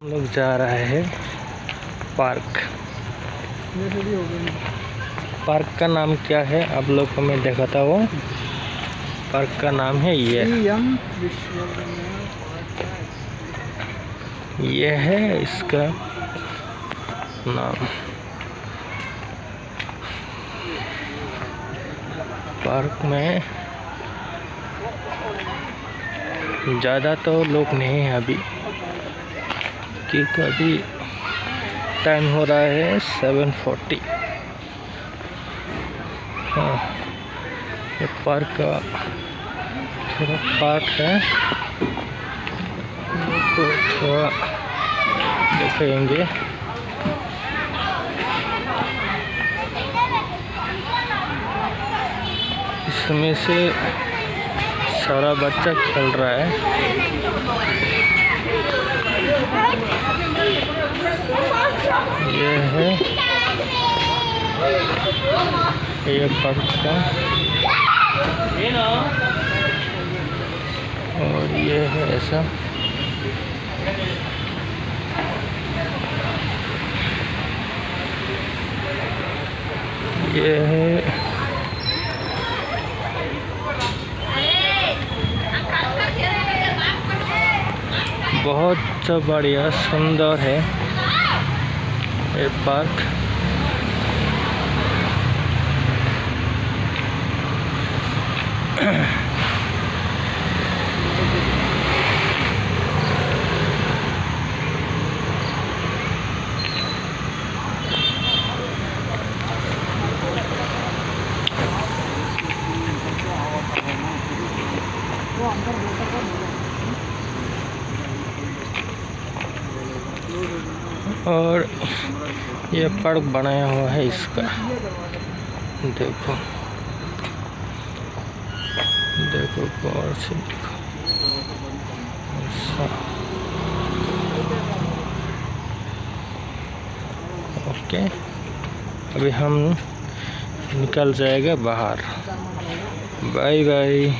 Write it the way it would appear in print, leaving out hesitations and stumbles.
लोग जा रहे हैं पार्क। पार्क का नाम क्या है आप लोग को मैं दिखाता हूँ। पार्क का नाम है ये है इसका नाम। पार्क में ज़्यादा तो लोग नहीं हैं अभी, क्योंकि अभी टाइम हो रहा है 7:40। हाँ, ये पार्क का थोड़ा पार्ट है, तो थोड़ा देखेंगे। इसमें से सारा बच्चा खेल रहा है। ये है ये पार्क का, और ये है ऐसा। ये है बहुत बढ़िया सुंदर है ये पार्क। और ये पार्क बनाया हुआ है इसका, देखो देखो गौर से देखो। ओके, अभी हम निकल जाएगा बाहर। Bye bye.